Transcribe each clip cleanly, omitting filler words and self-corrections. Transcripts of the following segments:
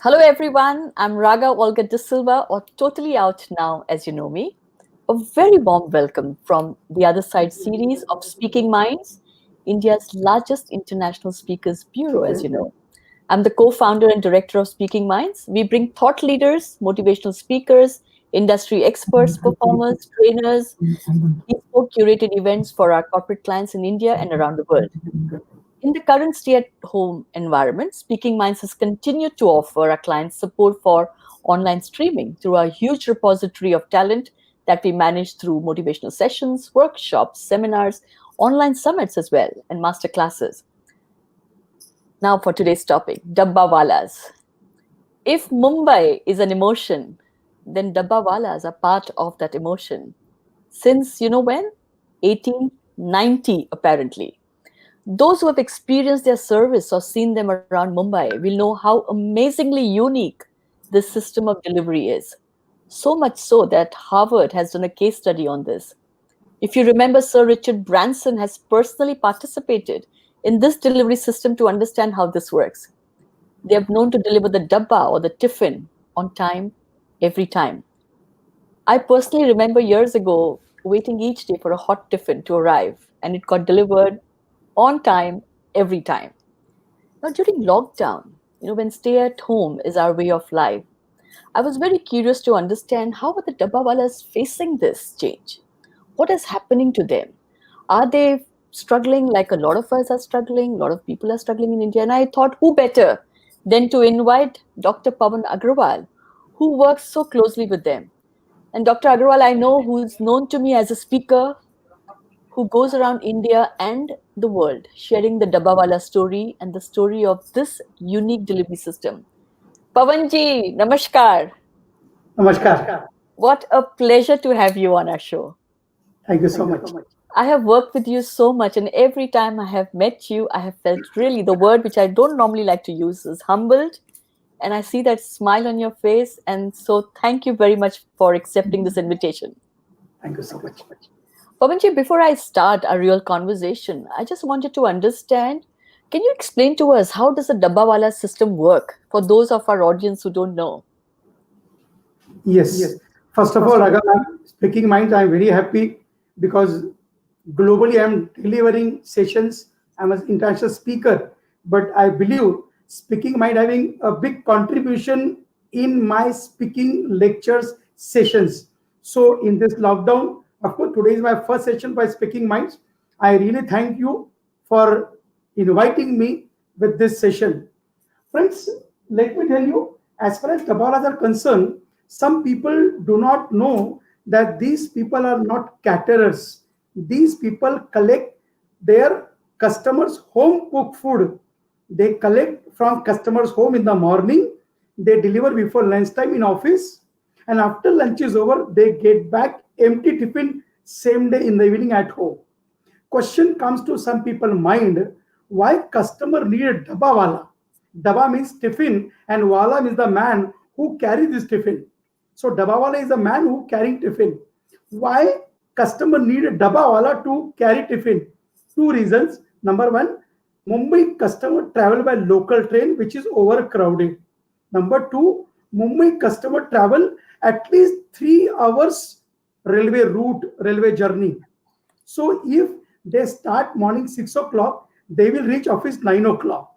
Hello, everyone. I'm Raga Olga de Silva, or Totally Out Now, as you know me. A very warm welcome from the Other Side series of Speaking Minds, India's largest international speakers bureau, as you know. I'm the co founder and director of Speaking Minds. We bring thought leaders, motivational speakers, industry experts, performers, trainers, bespoke curated events for our corporate clients in India and around the world. In the current stay at home environment, Speaking Minds has continued to offer our clients support for online streaming through a huge repository of talent that we manage through motivational sessions, workshops, seminars, online summits as well, and master classes. Now, for today's topic, Dabbawalas. If Mumbai is an emotion, then Dabbawalas are part of that emotion. Since you know when? 1890, apparently. Those who have experienced their service or seen them around Mumbai will know how amazingly unique this system of delivery is. So much so that Harvard has done a case study on this. If you remember, Sir Richard Branson has personally participated in this delivery system to understand how this works. They have known to deliver the dabba or the tiffin on time, every time. I personally remember years ago waiting each day for a hot tiffin to arrive, and it got delivered on time, every time. Now, during lockdown, when stay at home is our way of life, I was very curious to understand how are the Dabbawalas facing this change? What is happening to them? Are they struggling like a lot of us are struggling? A lot of people are struggling in India. And I thought, who better than to invite Dr. Pawan Agrawal, who works so closely with them. And Dr. Agrawal, I know, who's known to me as a speaker who goes around India and the world sharing the Dabbawala story and the story of this unique delivery system. Pavanji, namaskar. Namaskar. What a pleasure to have you on our show. Thank you so much. I have worked with you so much, and every time I have met you, I have felt really the word which I don't normally like to use is humbled. And I see that smile on your face. And so, thank you very much for accepting this invitation. Thank you so much. Pavanji, before I start our real conversation, I just wanted to understand, can you explain to us how does the Dabbawala system work for those of our audience who don't know? Yes. First of all, Raga, speaking minds, I'm very happy because globally I'm delivering sessions. I'm an international speaker, but I believe speaking mind having a big contribution in my speaking lectures sessions. So in this lockdown, of course, today is my first session by Speaking Minds. I really thank you for inviting me with this session. Friends, let me tell you, as far as Dabalas are concerned, some people do not know that these people are not caterers. These people collect their customers' home cooked food. They collect from customers' home in the morning. They deliver before lunchtime in office. And after lunch is over, they get back empty tiffin same day in the evening at home. Question comes to some people mind, why customer need a dabba wala? Dabba means tiffin and wala means the man who carries this tiffin. So dabba wala is the man who carrying tiffin. Why customer need a dabba wala to carry tiffin? Two reasons. Number one, Mumbai customer travel by local train which is overcrowded. Number two, Mumbai customer travel at least 3 hours railway route, railway journey. So if they start morning 6 o'clock, they will reach office 9 o'clock,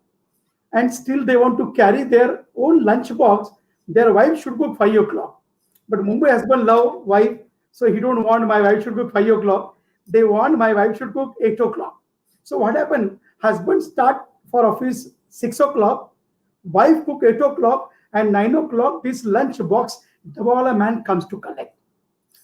and still they want to carry their own lunch box. Their wife should cook 5 o'clock, but Mumbai husband love wife, so he don't want my wife should cook 5 o'clock. They want my wife should cook 8 o'clock. So what happened? Husband start for office 6 o'clock, wife cook 8 o'clock, and 9 o'clock this lunch box the man comes to collect.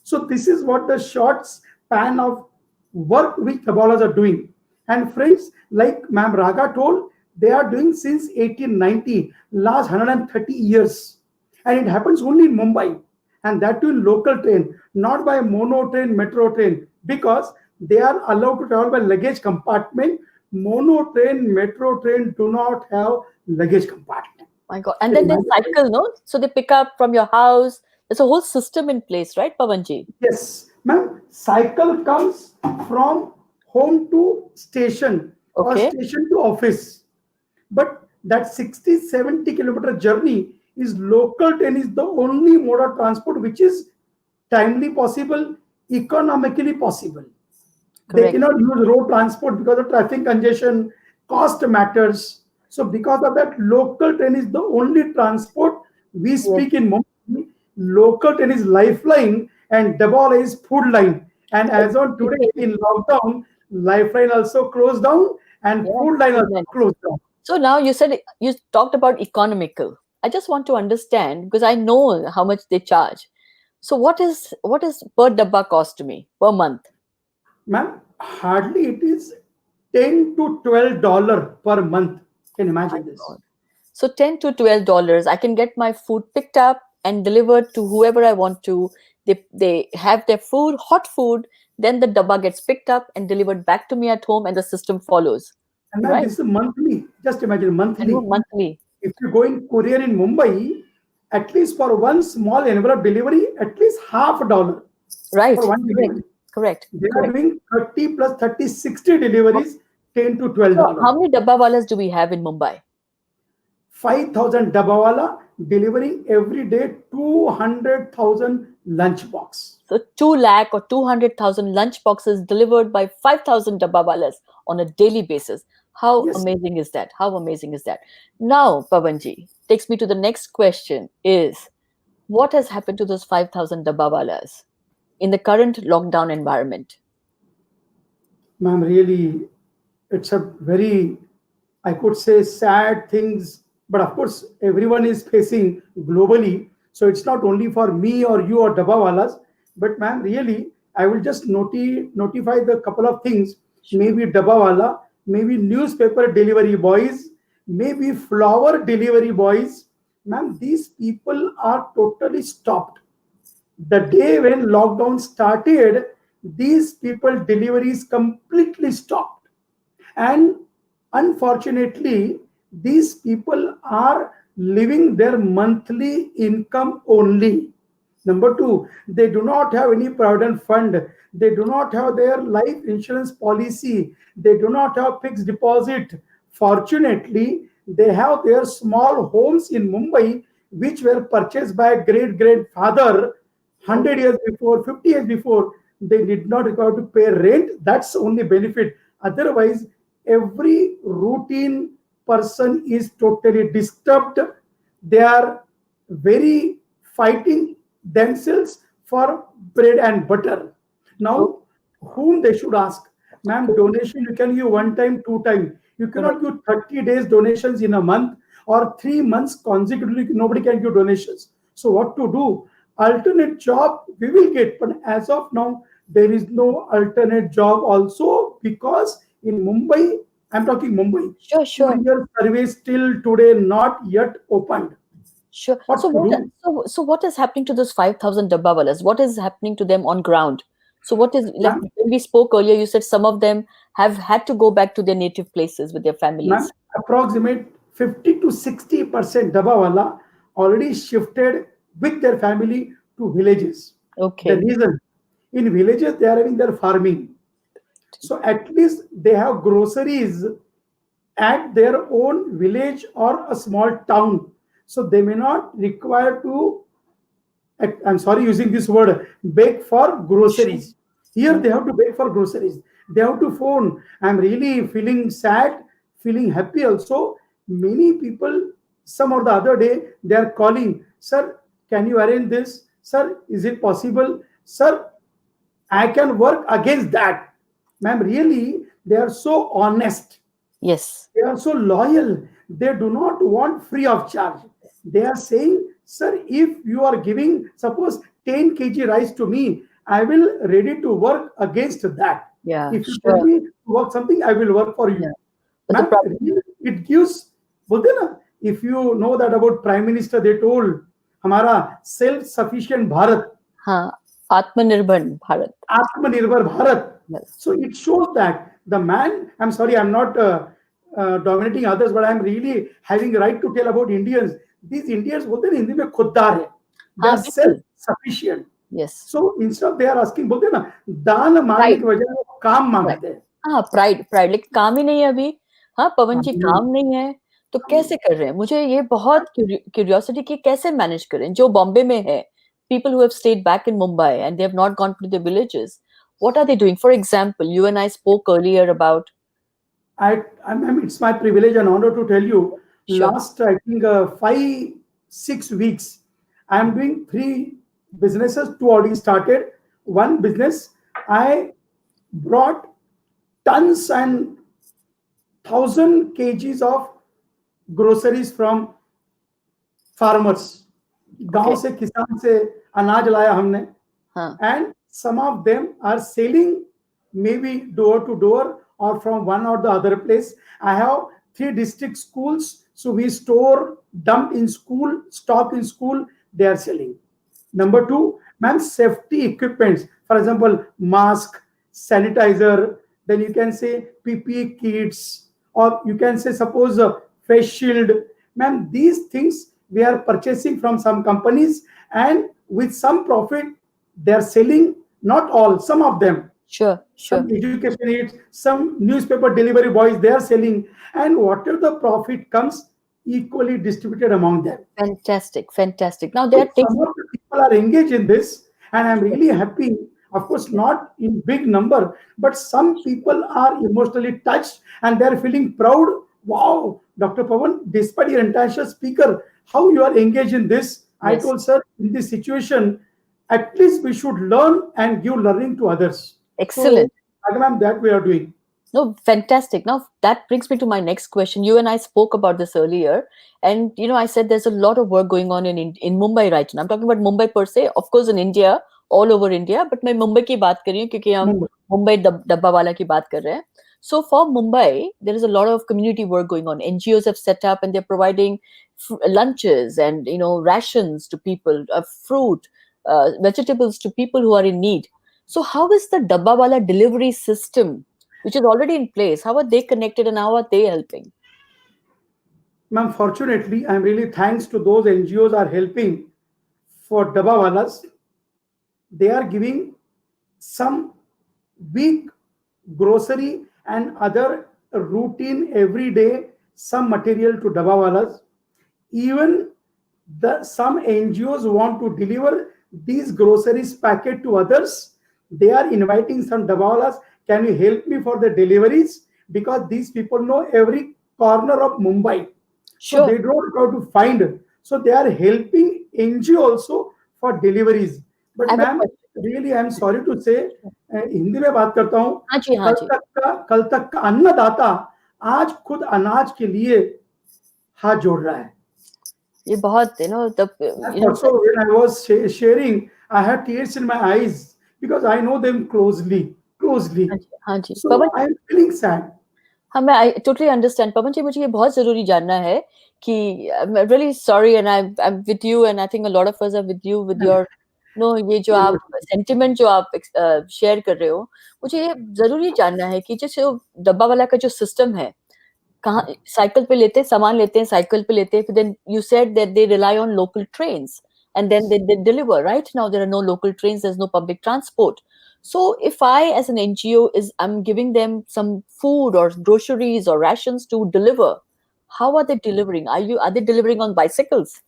So this is what the short span of work which the ballers are doing. And friends, like Ma'am Raga told, they are doing since 1890, last 130 years. And it happens only in Mumbai. And that too in local train, not by mono train, metro train, because they are allowed to travel by luggage compartment. Mono train, metro train do not have luggage compartment. My God. And then they cycle, no? So they pick up from your house. There's a whole system in place, right, Pavanji? Yes, ma'am. Cycle comes from home to station or Okay. station to office. But that 60-70 kilometer journey is local train is the only mode of transport which is timely possible, economically possible. They Correct. cannot use road transport because of traffic congestion, cost matters. So because of that, local train is the only transport we Yes. speak in Mumbai. Local train is lifeline and Dabawala is food line. And as on today in lockdown, lifeline also closed down and Yeah. food line Food also line. closed down. So now you said you talked about economical. I just want to understand because I know how much they charge. So what is per dabba cost to me per month? Ma'am, hardly it is $10 to $12 per month. Can you My imagine this? God. So $10 to $12, I can get my food picked up and delivered to whoever I want to. They have their food, hot food, then the dabba gets picked up and delivered back to me at home, and the system follows. And ma'am, Right? this is monthly. Just imagine I know monthly. monthly. If you go in courier in Mumbai, at least for one small envelope delivery, at least $half Right. for one Correct. delivery. Correct. They are Correct. doing 30 plus 30, 60 deliveries, 10 to So $12. how many dabba walas do we have in Mumbai? 5,000 Dabawala delivering every day 200,000 lunch box. So 2 lakh or 200,000 lunch boxes delivered by 5,000 dabbawalas on a daily basis. How Yes, amazing is that? How amazing is that? Now, Pavanji, takes me to the next question is, what has happened to those 5,000 dabbawalas in the current lockdown environment? ma'am, really, it's a very, I could say, sad things. But of course, everyone is facing globally. So it's not only for me or you or Dabawalas. But ma'am, really, I will just notify the couple of things. Sure. Maybe Dabawala, maybe newspaper delivery boys, maybe flower delivery boys. Ma'am, these people are totally stopped. The day when lockdown started, these people deliveries completely stopped. And unfortunately, these people are living their monthly income only. Number two, they do not have any provident fund. They do not have their life insurance policy. They do not have fixed deposit. Fortunately, they have their small homes in Mumbai, which were purchased by a great grandfather 100 Okay. years before, 50 years before. They did not require to pay rent. That's the only benefit. Otherwise, every routine person is totally disturbed. They are very fighting themselves for bread and butter. Okay. Now, whom they should ask? Ma'am, donation you can give one time, two time. You Correct. cannot give 30 days donations in a month or 3 months consecutively. Nobody can give donations. So what to do? Alternate job we will get, but as of now, there is no alternate job also because in Mumbai, I'm talking Mumbai, Sure, sure. courier service till today not yet opened. Sure. What to do? What is happening to those 5,000 dabbawalas? What is happening to them on ground? So what is like Ma'am, when we spoke earlier, you said some of them have had to go back to their native places with their ma'am, families. approximate 50 to 60% Dabawala already shifted with their family to villages. The Okay. reason in villages they are having their farming. So at least they have groceries at their own village or a small town. So they may not require to, I'm sorry using this word, beg for Sure. groceries. Here Yeah. they have to beg for groceries. They have to phone. I'm really feeling sad, feeling happy also. Many people, some or the other day, they are calling, sir, can you arrange this? Sir, is it possible? Sir, I can work against that. Ma'am, really, they are so honest. Yes. They are so loyal. They do not want free of charge. They are saying, sir, if you are giving, suppose 10 kg rice to me, I will ready to work against that. Yeah. If you tell Sure. me to work something, I will work for Yeah. you. But the Ma'am, problem, really, it gives, बोलते हैं ना, if you know that about Prime Minister, they told, हमारा self-sufficient Bharat, हाँ, आत्मनिर्भर Bharat. Atmanirbhar Bharat. Yes. So it shows that the man, I'm sorry, I'm not dominating others, but I'm really having right to tell about Indians. These Indians बोलते हैं हिंदी में खुददार है. They हाँ, are बिल्कुल. self-sufficient. Yes. So instead of they are asking, बोलते हैं ना दान मांगने Pride. की बजाय वो काम Pride. मांगते हैं. हाँ, प्राइड प्राइड लेकिन काम ही नहीं है अभी. हाँ, पवन जी नहीं, काम नहीं है. तो कैसे कर रहे हैं? मुझे ये बहुत क्यूरियोसिटी कि कैसे मैनेज करें जो बॉम्बे में है, people who have stayed back in Mumbai and they have not gone to the villages. What are they doing? For example, you and I spoke earlier about. It's my privilege and honor to tell you. Sure. Last, I think, 5 6 weeks, I am doing 3 businesses. Two already started. One business, I brought tons and 1,000 kgs of groceries from farmers. गांव Okay. से किसान से अनाज लाया हमने, हाँ. and some of them are selling maybe door to door or from one or the other place. I have 3 district schools, so we store, dump in school, stock in school, they are selling. Number two, ma'am, safety equipments, for example, mask, sanitizer, then you can say PPE kits, or you can say, suppose, face shield. Ma'am, these things we are purchasing from some companies, and with some profit, they are selling, not all, some of them. Sure. Some education aids, some newspaper delivery boys, they are selling, and whatever the profit comes, equally distributed among them. Fantastic. Fantastic. Now they are Some taking. of the people are engaged in this, and I'm really happy. Of course, not in big number, but some people are emotionally touched and they're feeling proud. Wow, Dr. Pawan, despite your international speaker, how you are engaged in this. I Yes. told sir, in this situation, at least we should learn and give learning to others. So, Excellent. Ma'am, that we are doing. No, fantastic. Now that brings me to my next question. You and I spoke about this earlier, and I said there's a lot of work going on in Mumbai right now. I'm talking about Mumbai per se, of course, in India, all over India. But मैं मुंबई की बात कर रही हूँ क्योंकि हम Mumbai. Mumbai डब्बा वाला की बात कर रहे हैं. So for Mumbai, there is a lot of community work going on. NGOs have set up and they're providing lunches and rations to people, fruit, vegetables to people who are in need. So how is the dabba wala delivery system, which is already in place? How are they connected and how are they helping? Ma'am, fortunately, I'm really thanks to those NGOs are helping for Dabawalas. They are giving some week grocery and other routine everyday some material to Dabawalas. Even some NGOs want to deliver these groceries packet to others. They are inviting some Dabawalas. Can you help me for the deliveries? Because these people know every corner of Mumbai. So Sure. they don't know how to find. So they are helping NGO also for deliveries. I But have a ma'am, question. really I am sorry to say, Hindi में बात करता हूँ. हाँ जी, हाँ जी. कल तक का अन्नदाता आज खुद अनाज के लिए हाथ जोड़ रहा है. ये बहुत Also, when I was sharing, I had tears in my eyes because I know them closely. हाँ जी, हाँ जी. So Pawan, I am feeling sad. हाँ, मैं आई टोटली अंडरस्टैंड. पवन जी, मुझे ये बहुत जरूरी जानना है कि I'm really sorry and I'm with you and I think a lot of us are with you with your ये जो आप सेंटिमेंट जो आप शेयर कर रहे हो, मुझे ये जरूरी जानना है कि जैसे डब्बा वाला का जो सिस्टम है, कहाँ साइकिल पे लेते हैं, सामान लेते हैं, साइकिल पे लेते हैं, फिर then you said that they rely on local trains and then they deliver. Right now there are no local trains, there's no public transport. So if I as an NGO I'm giving them some food or groceries or rations to deliver, how are they delivering? Are they delivering on bicycles?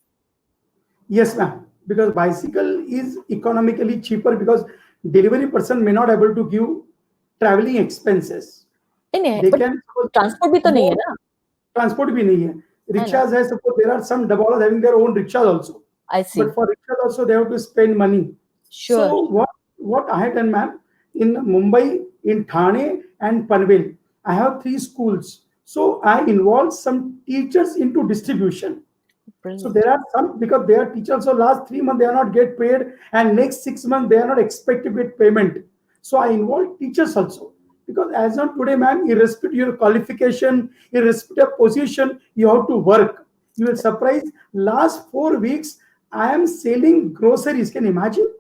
Yes, ma'am. Because bicycle is economically cheaper because delivery person may not able to give traveling expenses. नहीं, They but can transport भी तो नहीं है ना. transport भी नहीं है. है ना. Rickshaws है, suppose there are some Dabawalas having their own rickshaws also. I see. But for rickshaws also they have to spend money. Sure. So what I had done, ma'am, in Mumbai, in Thane and Panvel, I have 3 schools. So I involved some teachers into distribution. Brilliant. So there are some, because they are teachers, so last 3 months they are not get paid, and next 6 months they are not expected to get payment. So I involve teachers also. Because as on today, ma'am, irrespective of your qualification, irrespective of position, you have to work. You will surprise, last 4 weeks, I am selling groceries. Can you imagine?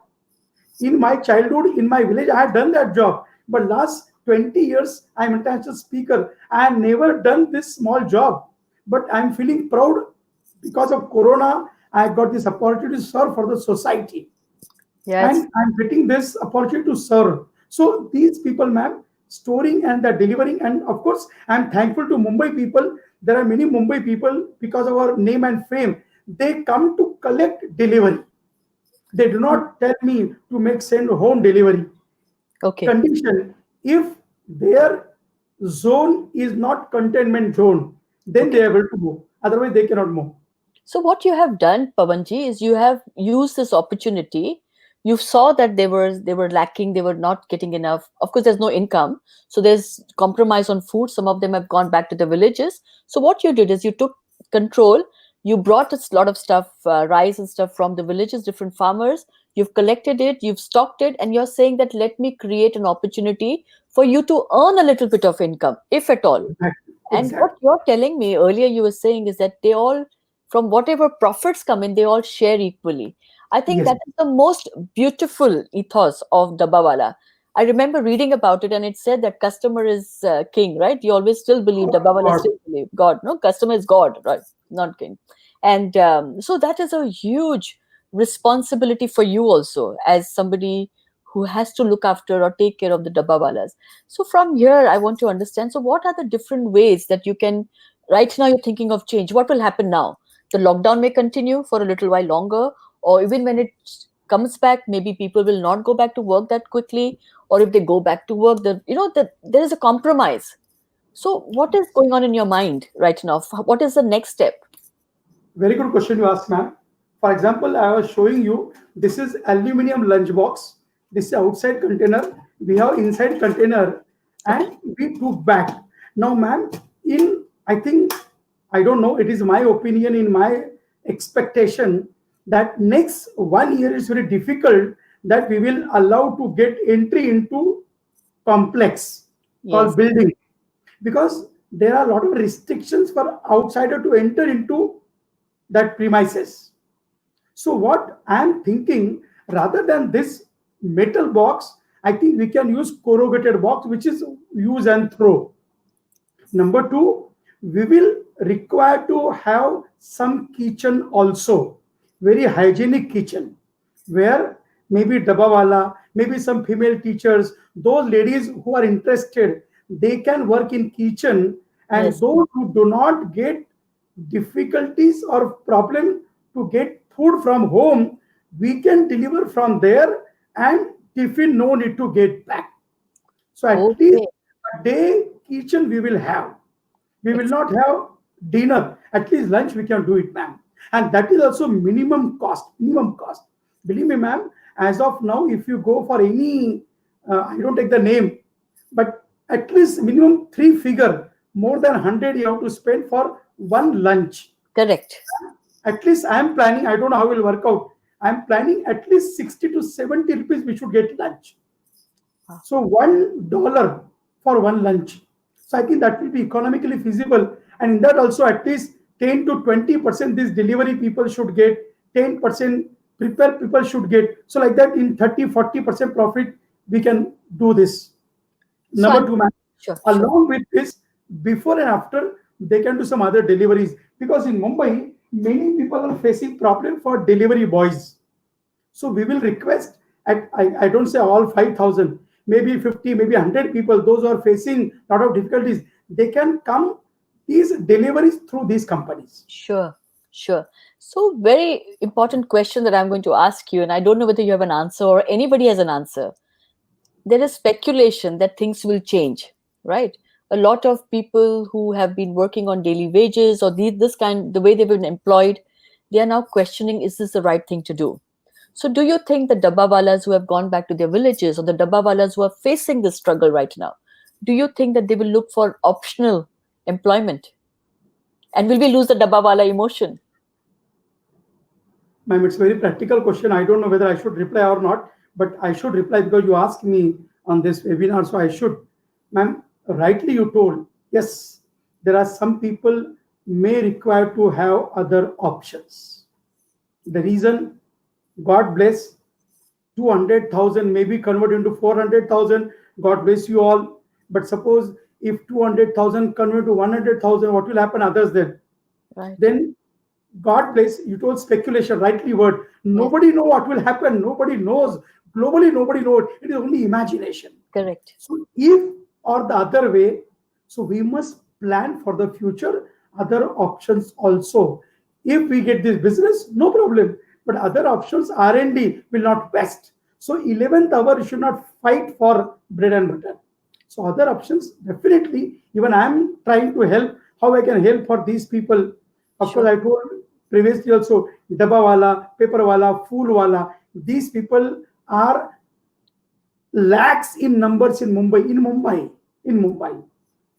In my childhood, in my village, I had done that job. But last 20 years, I'm an international speaker. I have never done this small job. But I'm feeling proud because of Corona. I got this opportunity to serve for the society. Yes. And I'm getting this opportunity to serve. So these people, ma'am, storing and the delivering, and of course, I'm thankful to Mumbai people. there are many Mumbai people, because of our name and fame, they come to collect delivery. They do not tell me to make send home delivery. Okay. Condition, if their zone is not containment zone, then Okay. they are able to move. Otherwise, they cannot move. So what you have done, Pavanji, is you have used this opportunity. You saw that they were lacking, they were not getting enough. Of course, there's no income, so there's compromise on food. Some of them have gone back to the villages. So what you did is you took control. You brought a lot of stuff, rice and stuff from the villages, different farmers. You've collected it, you've stocked it, and you're saying that let me create an opportunity for you to earn a little bit of income, if at all. Exactly. And what Exactly. you're telling me earlier, you were saying is that they all, from whatever profits come in, they all share equally. I think Yes. that is the most beautiful ethos of Dabbawala. I remember reading about it, and it said that customer is king, right? You always still believe Dabbawala God. still believe God, no? Customer is God, right? Not king. And so that is a huge responsibility for you also, as somebody who has to look after or take care of the Dabbawalas. So from here, I want to understand. So what are the different ways that you can? Right now, you're thinking of change. What will happen now? The lockdown may continue for a little while longer, or even when it comes back, maybe people will not go back to work that quickly, or if they go back to work, there is a compromise. So what is going on in your mind right now? What is the next step? Very good question you asked, ma'am. For example, I was showing you, this is aluminum lunch box. This is outside container. We have inside container, Okay. and we took back. Now, ma'am, in I think, I don't know, it is my opinion, in my expectation, that next 1 year is very difficult, that we will allow to get entry into complex called Yes. building, because there are a lot of restrictions for outsider to enter into that premises. So what I'm thinking, rather than this metal box, I think we can use corrugated box, which is use and throw. Number two, we will require to have some kitchen also, very hygienic kitchen, where maybe Dabawala, maybe some female teachers, those ladies who are interested, they can work in kitchen, and Yes. those who do not get difficulties or problem to get food from home, we can deliver from there, and tiffin no need to get back. So at least Okay. a day kitchen we will have. We will not have dinner. At least lunch we can do it, ma'am. And that is also minimum cost. Minimum cost. Believe me, ma'am. As of now, if you go for any, I don't take the name, but at least minimum three figure, more than 100 you have to spend for one lunch. Correct. At least I am planning. I don't know how it will work out. I am planning at least 60 to 70 rupees we should get lunch. Wow. So $1 for one lunch. So I think that will be economically feasible. And in that also, at least 10 to 20% these delivery people should get, 10% prepare people should get. So like that, in 30-40% profit, we can do this. So Number I'm two, ma'am, sure, sure. along with this, before and after, they can do some other deliveries. Because in Mumbai, many people are facing problem for delivery boys. So we will request, I don't say all 5,000, maybe 50, maybe 100 people, those who are facing a lot of difficulties, they can come these deliveries through these companies. Sure, sure. So, very important question that I'm going to ask you, and I don't know whether you have an answer or anybody has an answer. There is speculation that things will change, right? A lot of people who have been working on daily wages or this kind, the way they've been employed, they are now questioning, is this the right thing to do? So, do you think the Dabbawalas who have gone back to their villages or the Dabbawalas who are facing this struggle right now, do you think that they will look for optional employment? And will we lose the Dabbawala emotion? Ma'am, it's a very practical question. I don't know whether I should reply or not, but I should reply because you asked me on this webinar, so I should. Ma'am, rightly you told, yes, there are some people may require to have other options. The reason, God bless, 200,000 maybe convert into 400,000. God bless you all. But suppose if 200,000 convert to 100,000, what will happen others then? Right. Then God bless, you told speculation, rightly word. Yes. Nobody know what will happen. Nobody knows. Globally, nobody knows. It is only imagination. Correct. So if or the other way, so we must plan for the future. other options also. If we get this business, no problem. But other options, R&D will not waste. So 11th hour, you should not fight for bread and butter. So other options, definitely. Even I am trying to help how I can help for these people. Of course, Sure. I told previously also, dabba wala, paper wala, fool wala. These people are lakhs in numbers in Mumbai. In Mumbai,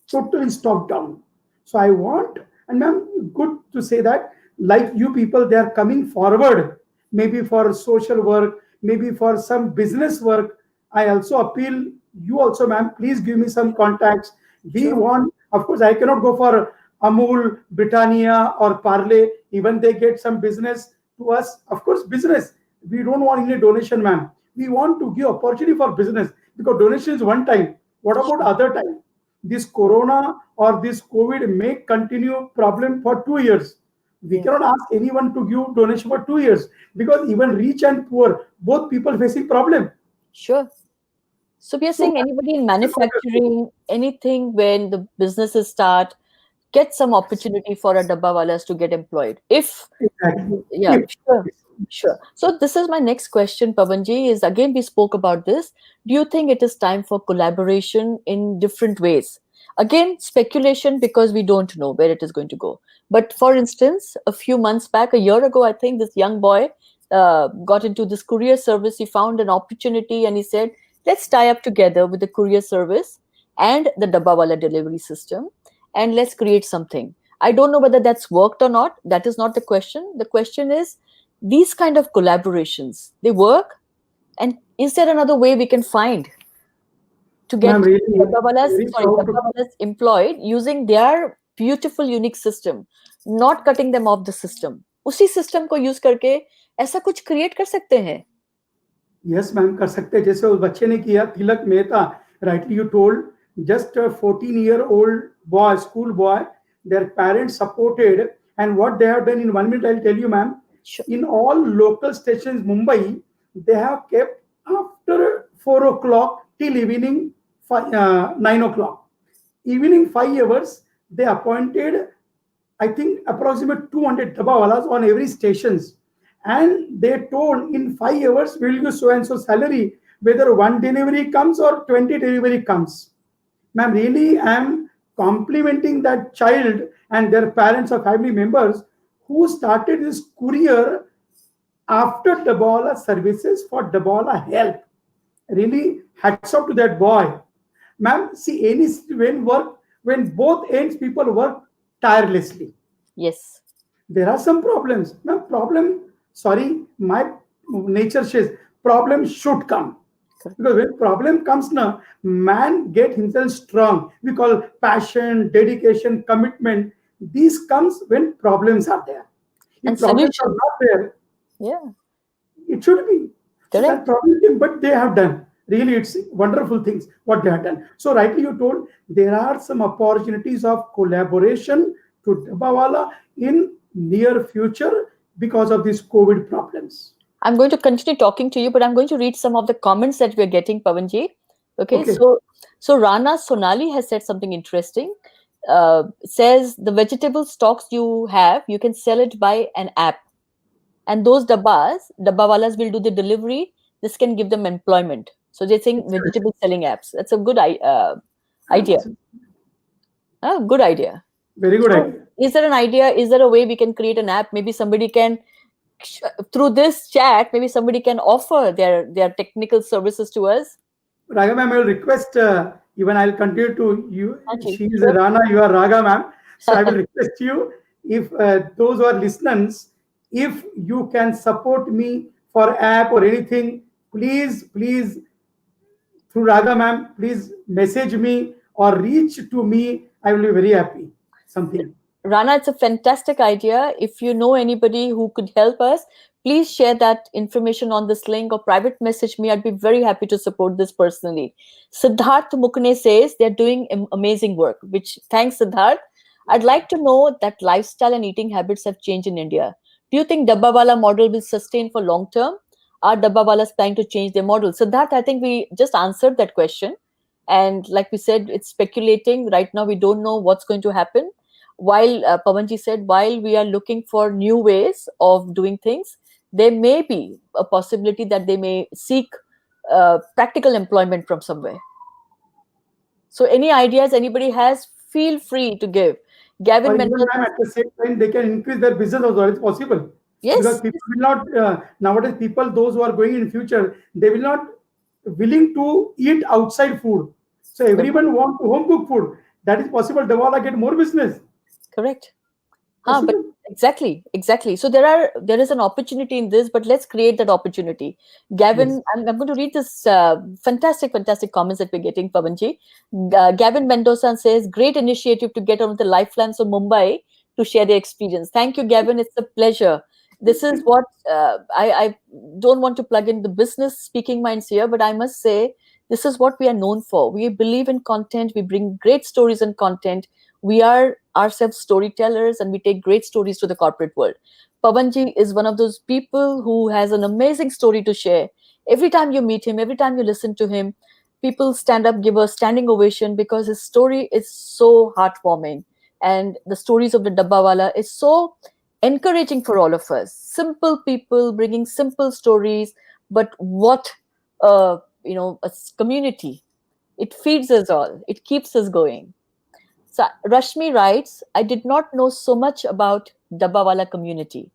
totally stopped down. So I want, and ma'am, good to say that, like you people, they are coming forward, maybe for social work, maybe for some business work. I also appeal you also, ma'am, please give me some contacts. We Sure. want, of course, I cannot go for Amul, Britannia, or Parle. Even they get some business to us. Of course, business. We don't want any donation, ma'am. We want to give opportunity for business because donation is one time. What about Sure. other time? This corona or this COVID may continue problem for 2 years. We Yes. cannot ask anyone to give donation for 2 years because even rich and poor, both people facing problem. Sure. So we are So saying anybody in this is what we manufacturing, anything when the businesses start, get some opportunity for a dabbawalas to get employed. If, exactly. yeah, If sure, sure. So this is my next question, Pavanji, is again we spoke about this. Do you think it is time for collaboration in different ways? Again, speculation because we don't know where it is going to go. But for instance, a few months back, a year ago, I think this young boy got into this courier service. He found an opportunity and he said, let's tie up together with the courier service and the Dabbawala delivery system and let's create something. I don't know whether that's worked or not. That is not the question. The question is these kind of collaborations, they work. And is there another way we can find to ma'am, get really very proud to Dabbawalas employed using their beautiful, unique system, not cutting them off the system. उसी system को use करके ऐसा कुछ create कर सकते हैं. Yes ma'am कर सकते हैं जैसे उस बच्चे ने किया Tilak Mehta rightly you told just 14-year-old boy school boy their parents supported and what they have done in 1 minute I'll tell you ma'am Sure. in all local stations Mumbai they have kept after 4 o'clock till evening 9 o'clock evening 5 hours they appointed I think approximate 200 dabawalas on every stations. And they told in 5 hours we will give so and so salary, whether one delivery comes or 20 delivery comes. Ma'am, really I am complimenting that child and their parents or family members who started this courier after Dabawala services for Dabawala help. Really, hats off to that boy. Ma'am, see any when both ends people work tirelessly. Yes. There are some problems. Now, sorry, my nature says problem should come. Correct. Because when problem comes now, man get himself strong. We call passion, dedication, commitment. These comes when problems are there. And If problems are solutions. not there, Yeah. it should be. So that Correct. problem came, but they have done. Really, it's wonderful things what they have done. So rightly you told there are some opportunities of collaboration to Dabawala in near future because of these COVID problems. I'm going to continue talking to you, but I'm going to read some of the comments that we're getting, Pavanji. Okay, Okay. so Rana Sonali has said something interesting. Says the vegetable stocks you have, you can sell it by an app, and those dabbawalas will do the delivery. This can give them employment. So they think vegetable selling apps. That's a good idea. Good idea. Very good So, idea. is there an idea? Is there a way we can create an app? Maybe somebody can, through this chat, maybe somebody can offer their technical services to us. Raga ma'am, I will request, even I'll continue to you. Actually, She is sure. Rana, you are Raga ma'am. So I will request you, if those who are listeners, if you can support me for app or anything, please, through Raga ma'am, please message me or reach to me. I will be very happy. Something. Rana, it's a fantastic idea. If you know anybody who could help us, please share that information on this link or private message me. I'd be very happy to support this personally. Siddharth Mukne says they're doing amazing work, which thanks, Siddharth. I'd like to know that lifestyle and eating habits have changed in India. Do you think Dabbawala model will sustain for long term? Are Dabbawalas planning to change their model? Siddharth, I think we just answered that question. And like we said, it's speculating. Right now, we don't know what's going to happen. while Pavanji said, while we are looking for new ways of doing things, there may be a possibility that they may seek practical employment from somewhere. So, any ideas anybody has, feel free to give. Or Gavin even, Mendoza, ma'am, at the same time, they can increase their business also. It's possible because yes, people will not nowadays. People, those who are going in future, they will not willing to eat outside food. So everyone want to home cook food. That is possible. Dawala get more business. correct. But Possible. exactly. So there is an opportunity in this, but let's create that opportunity. Yes. Gavin, I'm going to read this fantastic comments that we're getting, Pavanji. Gavin Mendoza says, great initiative to get on with the Lifelines of Mumbai to share their experience. Thank you, Gavin. It's a pleasure. This is what I don't want to plug in the business speaking minds here, but I must say this is what we are known for. We believe in content. We bring great stories and content. We are ourselves storytellers, and we take great stories to the corporate world. Pavanji is one of those people who has an amazing story to share. Every time you meet him, every time you listen to him, people stand up, give a standing ovation because his story is so heartwarming. And the stories of the Dabbawala is so encouraging for all of us. Simple people bringing simple stories, but what a community. It feeds us all. It keeps us going. So Rashmi writes, I did not know so much about Dabbawala community.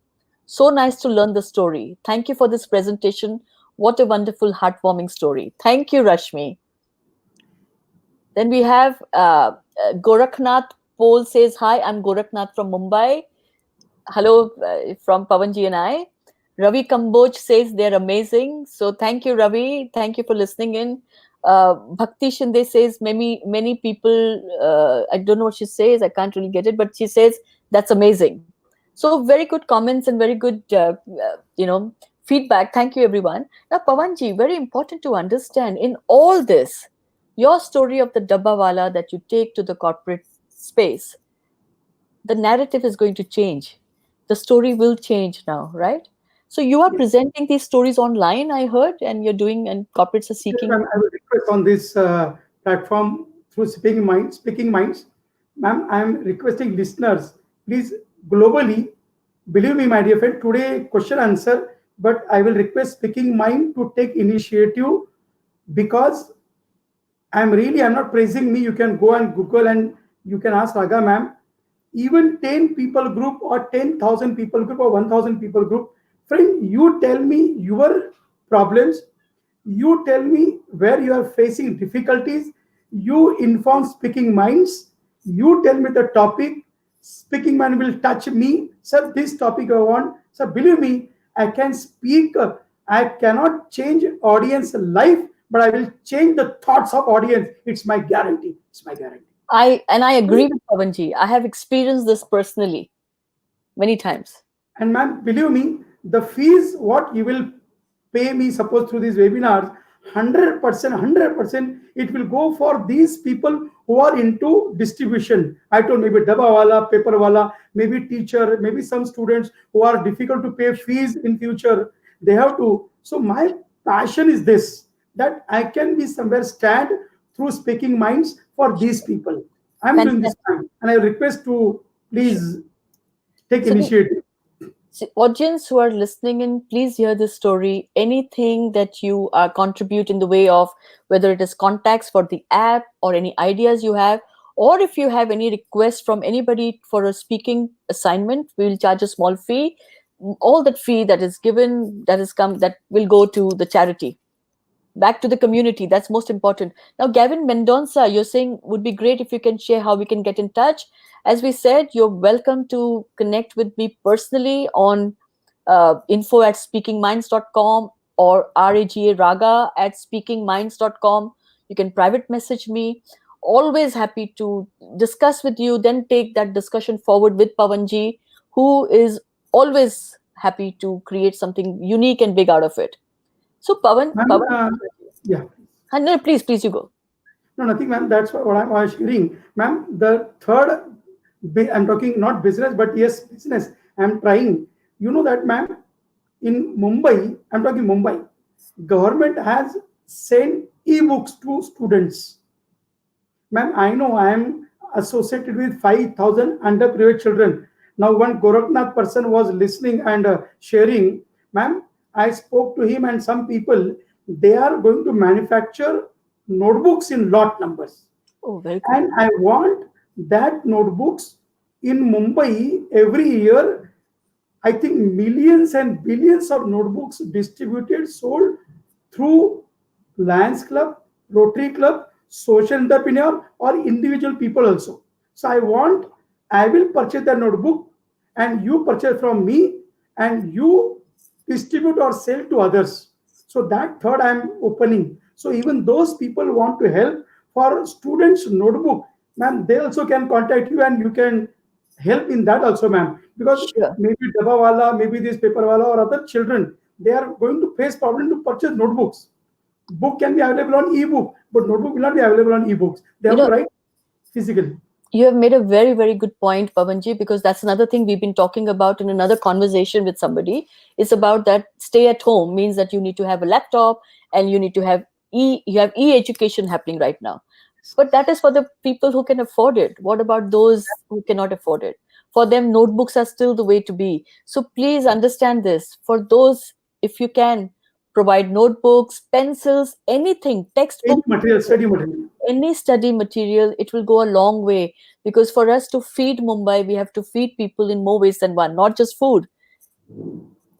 So nice to learn the story. Thank you for this presentation. What a wonderful, heartwarming story. Thank you, Rashmi. Then we have Gorakhnath Pol says, hi, I'm Gorakhnath from Mumbai. Hello from Pavanji and I. Ravi Kamboj says they're amazing. So thank you, Ravi. Thank you for listening in. Bhakti Shinde says many people. I don't know what she says. I can't really get it, but she says that's amazing. So very good comments and very good, feedback. Thank you, everyone. Now, Pavanji, very important to understand in all this, your story of the Dabbawala that you take to the corporate space, the narrative is going to change. The story will change now, right? So you are Yes. presenting these stories online, I heard, and you're doing, and corporates are Yes, seeking. ma'am. I will request on this platform through Speaking Minds. Speaking Minds, ma'am. I am requesting listeners, please globally, believe me, my dear friend. Today question answer, but I will request Speaking Mind to take initiative because I'm not praising me. You can go and Google and you can ask Raga ma'am. Even 10 people group or 10,000 people group or 1,000 people group, friend, you tell me your problems. You tell me where you are facing difficulties. You inform Speaking Minds. You tell me the topic. Speaking Mind will touch me. Sir, this topic I want. Sir, believe me, I can speak. I cannot change audience life, but I will change the thoughts of audience. It's my guarantee. It's my guarantee. I agree with Pavanji. I have experienced this personally many times. And ma'am, believe me, the fees what you will pay me, suppose through these webinars, 100%, it will go for these people who are into distribution. I told maybe Dabawala, Paperwala, maybe teacher, maybe some students who are difficult to pay fees in future. They have to. So my passion is this, that I can be somewhere stand through Speaking Minds for these people. I'm doing this Fantastic. time, and I request to Sure. please take So the initiative. audience who are listening in, please hear this story. Anything that you contribute in the way of, whether it is contacts for the app or any ideas you have, or if you have any requests from anybody for a speaking assignment, we will charge a small fee. All that fee that is given, that is come, that will go to the charity, back to the community. That's most important. Now, Gavin Mendonça, you're saying would be great if you can share how we can get in touch. As we said, you're welcome to connect with me personally on info at speakingminds.com or raga at speakingminds.com. You can private message me. Always happy to discuss with you, then take that discussion forward with Pavanji, who is always happy to create something unique and big out of it. So, Ma'am, Pavan, yeah. no, please, you go. No, nothing, ma'am. That's what I was hearing. Ma'am, the third, I'm talking not business, but yes, business. I'm trying. You know that, ma'am, in Mumbai, I'm talking Mumbai, government has sent e-books to students. Ma'am, I know associated with 5,000 underprivileged children. Now, one Gorakhnath person was listening and sharing, ma'am, I spoke to him and some people, they are going to manufacture notebooks in lot numbers. Oh, very good. And I want that notebooks in Mumbai every year. I think millions and billions of notebooks distributed, sold through Lions Club, Rotary Club, social entrepreneur, or individual people also. So I will purchase the notebook and you purchase from me and you distribute or sell to others. So that third I am opening. So even those people want to help for students' notebook, ma'am, they also can contact you and you can help in that also, ma'am. Because Sure. maybe Dabawala, maybe this Paperwala or other children, they are going to face problem to purchase notebooks. Book can be available on ebook, but notebook will not be available on ebooks. They You have to know, write physically. you have made a very, very good point, Pavanji, because that's another thing we've been talking about in another conversation with somebody. It's about that stay at home means that you need to have a laptop and you need to have e-education happening right now. But that is for the people who can afford it. What about those who cannot afford it? For them, notebooks are still the way to be. So please understand this. For those, if you can provide notebooks, pencils, anything, Any textbook, material, study material. any study material, it will go a long way, because for us to feed Mumbai, we have to feed people in more ways than one, not just food.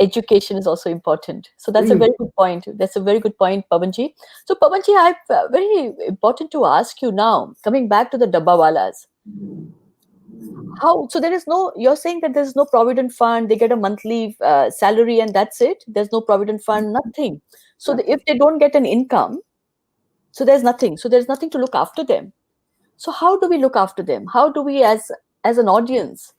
Education is also important. So that's a very good point. That's a very good point, Pavanji. So Pavanji, I very important to ask you now, coming back to the Dabbawalas. How, so there is no, you're saying that there's no provident fund, they get a monthly salary and that's it. There's no provident fund, nothing. So if they don't get an income, so there's nothing. So there's nothing to look after them. So how do we look after them? How do we, as an audience,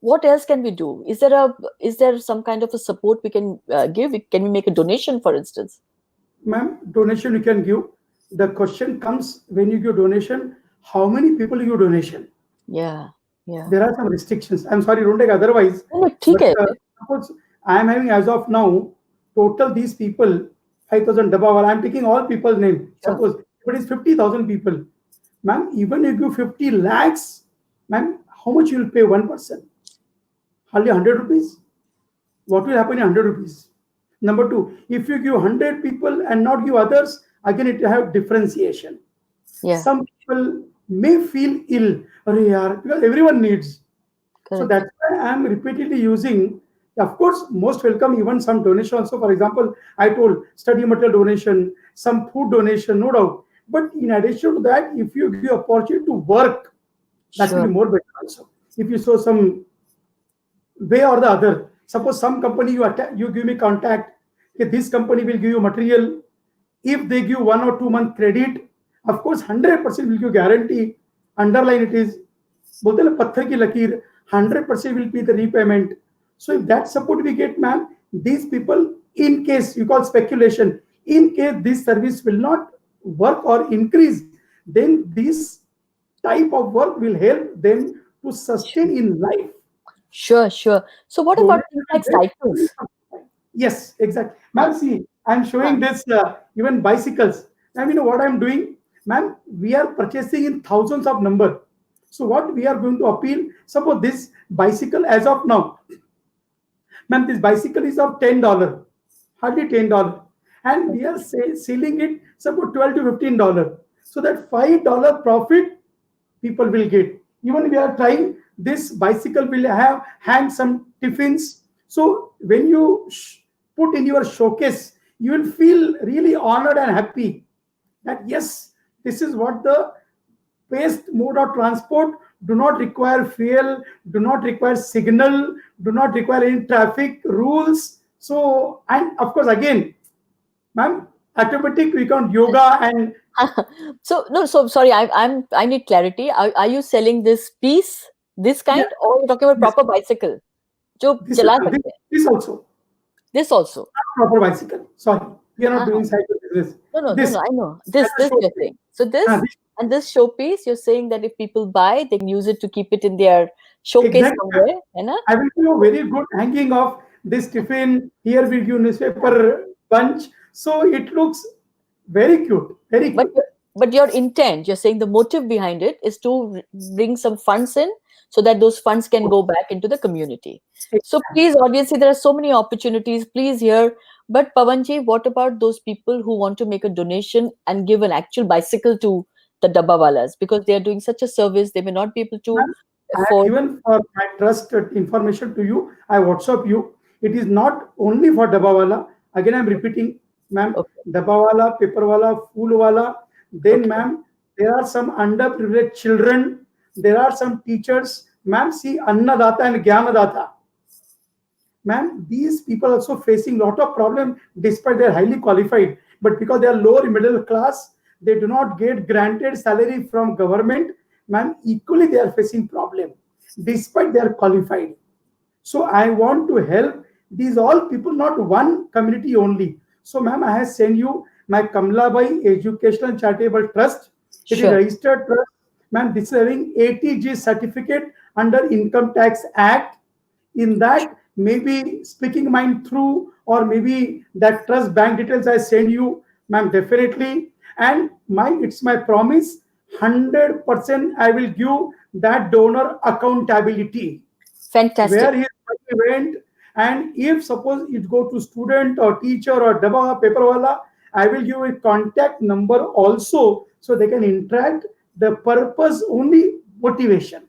what else can we do? Is there some kind of a support we can give? Can we make a donation, for instance? Ma'am, donation you can give. The question comes when you give donation, how many people you give donation? Yeah, yeah. There are some restrictions. I'm sorry, don't take otherwise. No, But ठीक है. suppose I am having as of now, total these people, 5,000 Dabawal, I'm taking all people's name. Sure. Suppose if it is 50,000 people, ma'am, even if you give 50 lakhs, ma'am, how much you will pay one person? Hardly 100 rupees. What will happen in 100 rupees? Number two, if you give 100 people and not give others, again it will have differentiation. Yeah, Some people may feel ill, "Arey yaar," because everyone needs. So correct. that's why I'm repeatedly using, of course, most welcome, even some donation. Also, for example, I told study material donation, some food donation, no doubt. But in addition to that, if you give opportunity to work, that will Sure. be more better also. If you show some way or the other, suppose some company you give me contact, okay, this company will give you material. If they give 1 or 2 month credit, of course 100% will give guarantee. Underline it is बोलते हैं ना पत्थर की लकीर 100% will be the repayment. So if that support we get, ma'am, these people, in case you call speculation, in case this service will not work or increase, then this type of work will help them to sustain in life. Sure, sure. So what about things like cycles? Yes, exactly. Ma'am, see, I'm showing this even bicycles. Ma'am, you know what I'm doing? Ma'am, we are purchasing in thousands of number. So what we are going to appeal, suppose this bicycle as of now, ma'am, this bicycle is of $10, hardly $10. And we are selling it suppose $12 to $15. So that $5 profit people will get. Even we are trying, this bicycle will have hang some tiffins. So when you put in your showcase, you will feel really honored and happy that yes, this is what the best mode of transport, do not require fuel, do not require signal, do not require any traffic rules. So, and of course, again, ma'am, automatic we count yoga and So no, so sorry, I need clarity. Are you selling this piece, this yeah, kind, or you're talking about this, proper bicycle? जो this, चला this, सकते हैं. this also. This also. Proper bicycle. Sorry, we are not Ah, doing cycle business. no, This I know. as a This you're showcase. saying. So this This and this showpiece, you're saying that if people buy, they can use it to keep it in their showcase exactly. somewhere, है ना? I will do a very good hanging of this tiffin. Here we give newspaper bunch. So it looks very cute, very But cute. but your intent, you're saying the motive behind it is to bring some funds in so that those funds can go back into the community. So please, obviously, there are so many opportunities. Please hear. But Pavanji, what about those people who want to make a donation and give an actual bicycle to the Dabbawalas because they are doing such a service, they may not be able to Ma'am, I have afford. given for my trust information to you. I WhatsApp you. It is not only for Dabawala. Again, I'm repeating, ma'am, Okay, Dabawala, Paperwala, Foolwala. Then, okay, ma'am, there are some underprivileged children. There are some teachers. Ma'am, see Annadata and Gyanadata. Ma'am, these people also facing lot of problem despite they're highly qualified, but because they are lower middle class, they do not get granted salary from government. Ma'am, equally they are facing problem despite they are qualified. So I want to help these all people, not one community only. So, ma'am, I have sent you my Kamlabai Educational Charitable Trust. It is sure. registered trust. Ma'am, this is having 80G certificate under Income Tax Act. In that, maybe speaking mind through, or maybe that trust bank details I send you, ma'am, definitely. And it's my promise, 100% I will give that donor accountability Fantastic. where his money went, and if suppose it go to student or teacher or daba paperwala, I will give a contact number also so they can interact. The purpose only motivation,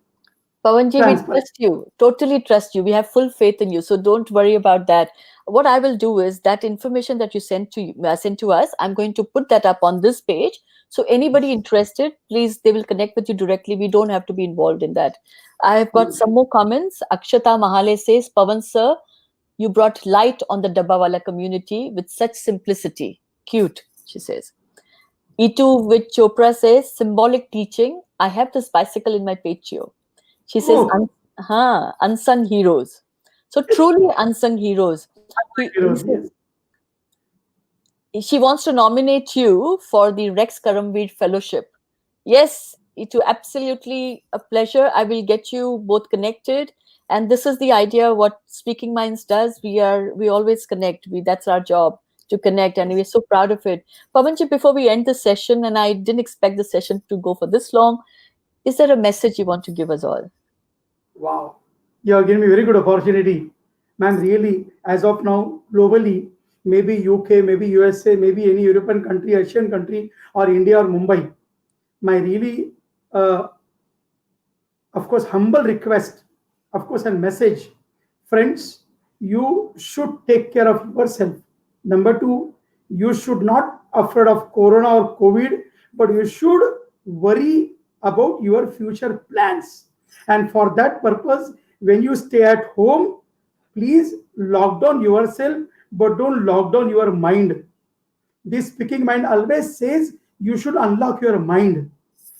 Pavanji, we transparent. trust you, totally trust you. We have full faith in you. So don't worry about that. What I will do is that information that you sent to us, I'm going to put that up on this page. So anybody interested, please, they will connect with you directly. We don't have to be involved in that. I have got some more comments. Akshata Mahale says, Pavan sir, you brought light on the Dabbawala community with such simplicity. Cute, she says. Itu with Chopra says, symbolic teaching. I have this bicycle in my patio. She says, Oh, unsung heroes. So truly unsung heroes. He heroes, says, yes. she wants to nominate you for the Rex Karamveer Fellowship. Yes, it will absolutely a pleasure. I will get you both connected. And this is the idea what Speaking Minds does. We always connect. That's our job to connect, and we're so proud of it. Pavanji, before we end the session, and I didn't expect the session to go for this long, is there a message you want to give us all? Wow. You have given me very good opportunity. Ma'am, really, as of now, globally, maybe UK, maybe USA, maybe any European country, Asian country, or India or Mumbai, my really of course, humble request, of course, and message. Friends, you should take care of yourself. Number two, you should not afraid of Corona or COVID, but you should worry about your future plans. And for that purpose, when you stay at home, please lock down yourself, but don't lock down your mind. This speaking mind always says you should unlock your mind.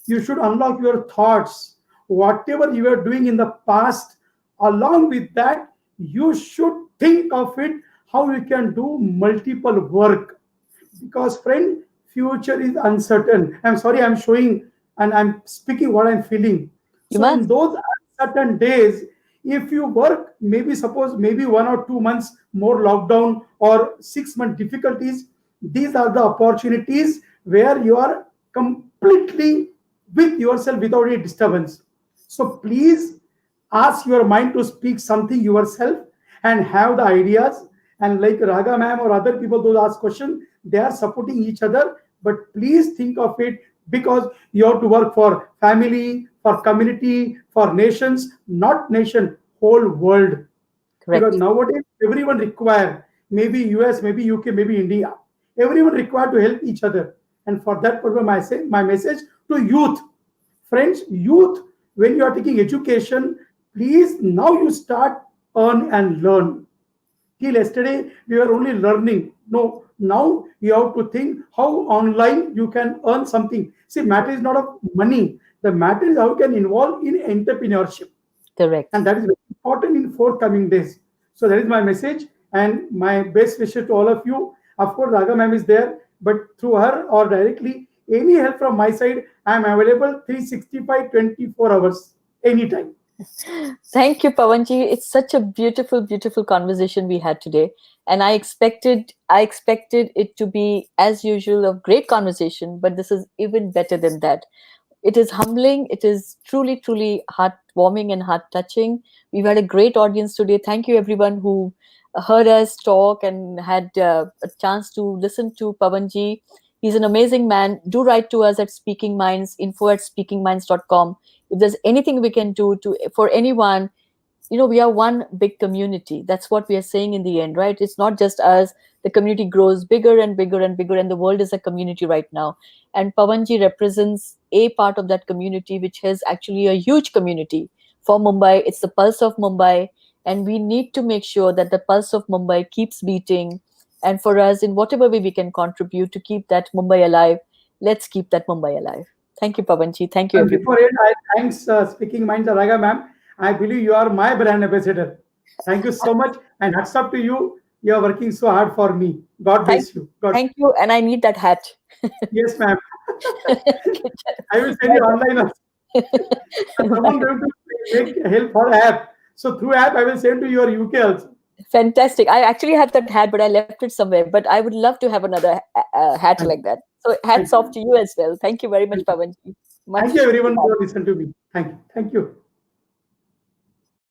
You should unlock your thoughts. Whatever you are doing in the past, along with that, you should think of it how you can do multiple work. Because, friend, future is uncertain. I'm sorry, I'm showing and I'm speaking what I'm feeling. You So, in must. those uncertain days, if you work, maybe suppose maybe 1 or 2 months more lockdown or 6 month difficulties, these are the opportunities where you are completely with yourself without any disturbance. So please ask your mind to speak something yourself and have the ideas. And like Raga ma'am or other people, those ask questions, they are supporting each other. But please think of it, because you have to work for family, for community, for nations, not nation, whole world. Because Correct. nowadays everyone require, maybe US, maybe UK, maybe India, everyone required to help each other. And for that purpose, my message to youth, friends, youth, when you are taking education, please now you start earn and learn. Till yesterday we were only learning. No, now you have to think how online you can earn something. See, matter is not of money. The matter is how you can involve in entrepreneurship, Correct. and that is very important in forthcoming days. So that is my message and my best wishes to all of you. Of course, Raga ma'am is there, but through her or directly, any help from my side, I am available 365, 24 hours, anytime. Thank you, Pavanji. It's such a beautiful, beautiful conversation we had today. And I expected it to be, as usual, a great conversation, but this is even better than that. It is humbling. It is truly, truly heartwarming and heart touching. We've had a great audience today. Thank you, everyone who heard us talk and had a chance to listen to Pavanji. He's an amazing man. Do write to us at Speaking Minds, info@speakingminds.com. If there's anything we can do to for anyone, we are one big community. That's what we are saying in the end, right? It's not just us. The community grows bigger and bigger and bigger, and the world is a community right now. And Pavanji represents a part of that community, which is actually a huge community for Mumbai. It's the pulse of Mumbai, and we need to make sure that the pulse of Mumbai keeps beating. And for us, in whatever way we can contribute to keep that Mumbai alive, let's keep that Mumbai alive. Thank you, Pavanji. Thank you, And everyone. before it, I thanks Speaking Minds, Raga ma'am. I believe you are my brand ambassador. Thank you so much, and hats up to you. You are working so hard for me. God Thank, bless you. God, thank you, and I need that hat. yes, ma'am. I will send you online also. Someone going to make help for app. So through app, I will send to your UK also. Fantastic. I actually had that hat, but I left it somewhere. But I would love to have another hat Thank like you. that. So Thank hats off you. to you as well. Thank you very much, Thank you. Pavanji. Thank Much you everyone love. for listening to me. Thank you. Thank you.